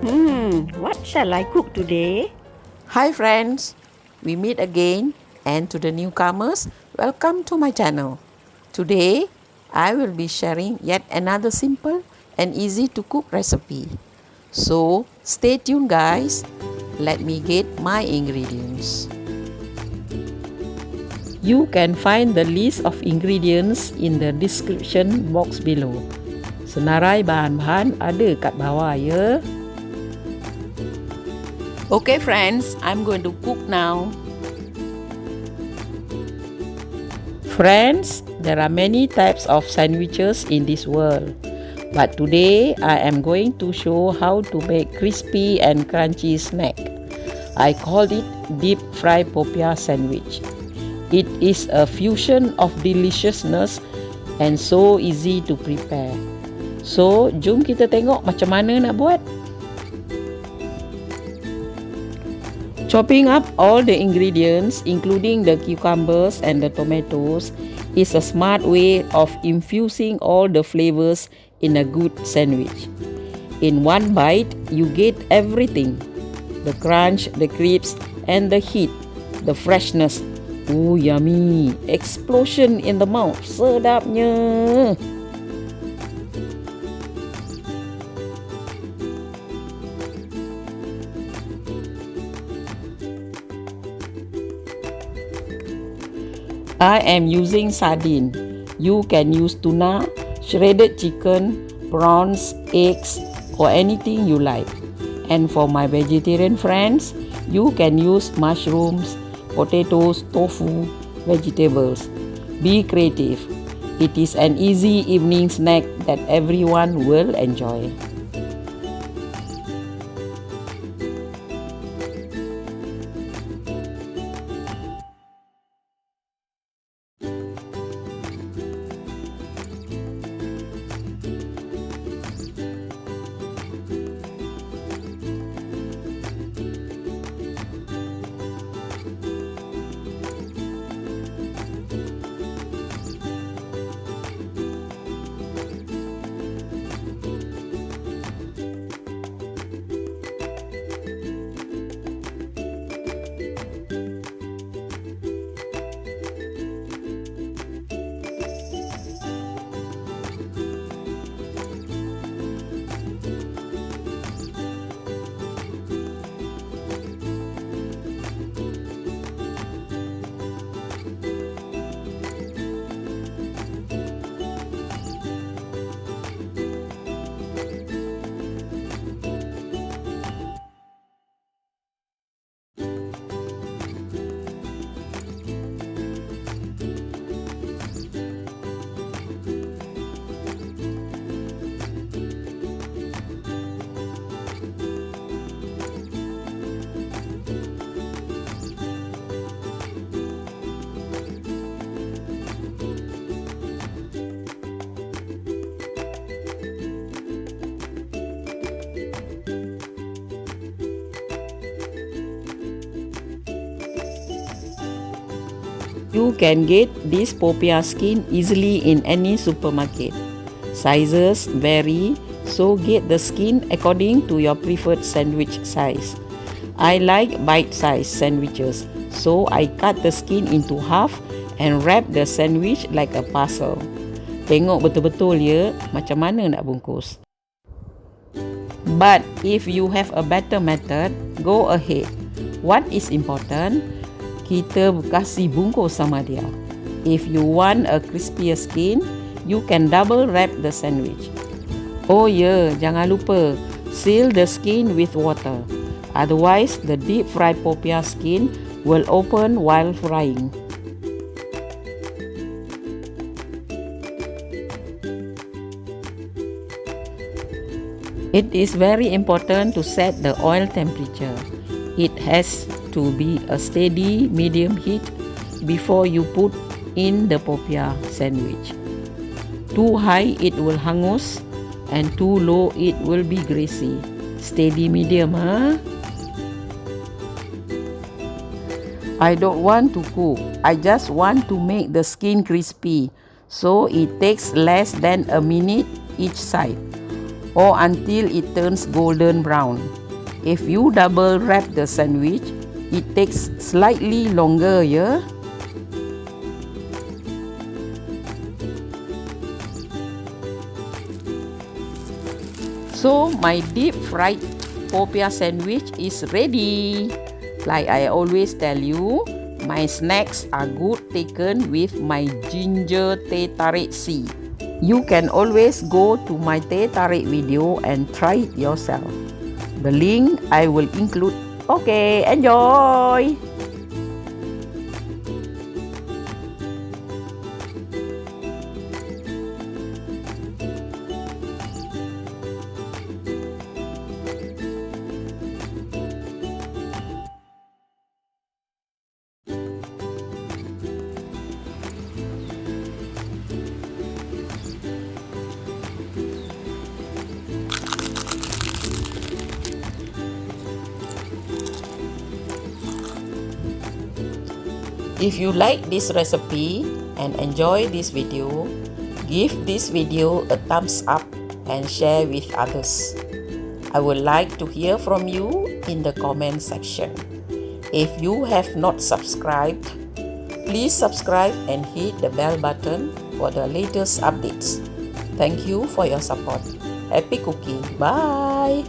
What shall I cook today? Hi friends, we meet again, and to the newcomers, welcome to my channel. Today, I will be sharing yet another simple and easy to cook recipe. So, stay tuned guys. Let me get my ingredients. You can find the list of ingredients in the description box below. Senarai bahan-bahan ada kat bawah ya. Okay friends, I'm going to cook now. Friends, there are many types of sandwiches in this world. But today, I am going to show how to make crispy and crunchy snack. I call it deep fried popiah sandwich. It is a fusion of deliciousness and so easy to prepare. So, jom kita tengok macam mana nak buat. Chopping up all the ingredients, including the cucumbers and the tomatoes, is a smart way of infusing all the flavors in a good sandwich. In one bite, you get everything. The crunch, the crisp, and the heat, the freshness. Ooh, yummy! Explosion in the mouth. Sedapnya! I am using sardine. You can use tuna, shredded chicken, prawns, eggs, or anything you like. And for my vegetarian friends, you can use mushrooms, potatoes, tofu, vegetables. Be creative. It is an easy evening snack that everyone will enjoy. You can get this popiah skin easily in any supermarket. Sizes vary, so get the skin according to your preferred sandwich size. I like bite-sized sandwiches, so I cut the skin into half and wrap the sandwich like a parcel. Tengok betul-betul ya, macam mana nak bungkus. But if you have a better method, go ahead. What is important? Kita kasih bungkus sama dia. If you want a crispier skin, you can double wrap the sandwich. Oh yeah, jangan lupa seal the skin with water. Otherwise, the deep fried popiah skin will open while frying. It is very important to set the oil temperature. It has to be a steady medium heat before you put in the popiah sandwich. Too high it will hangus and too low it will be greasy. Steady medium, huh? I don't want to cook. I just want to make the skin crispy. So it takes less than a minute each side. or until it turns golden brown. If you double wrap the sandwich, it takes slightly longer, yeah? So my deep fried popiah sandwich is ready. Like I always tell you, my snacks are good taken with my ginger teh tarik seed. You can always go to my teh tarik video and try it yourself. The link I will include. Okay, enjoy! If you like this recipe and enjoy this video, give this video a thumbs up and share with others. I would like to hear from you in the comment section. If you have not subscribed, please subscribe and hit the bell button for the latest updates. Thank you for your support. Happy cooking. Bye!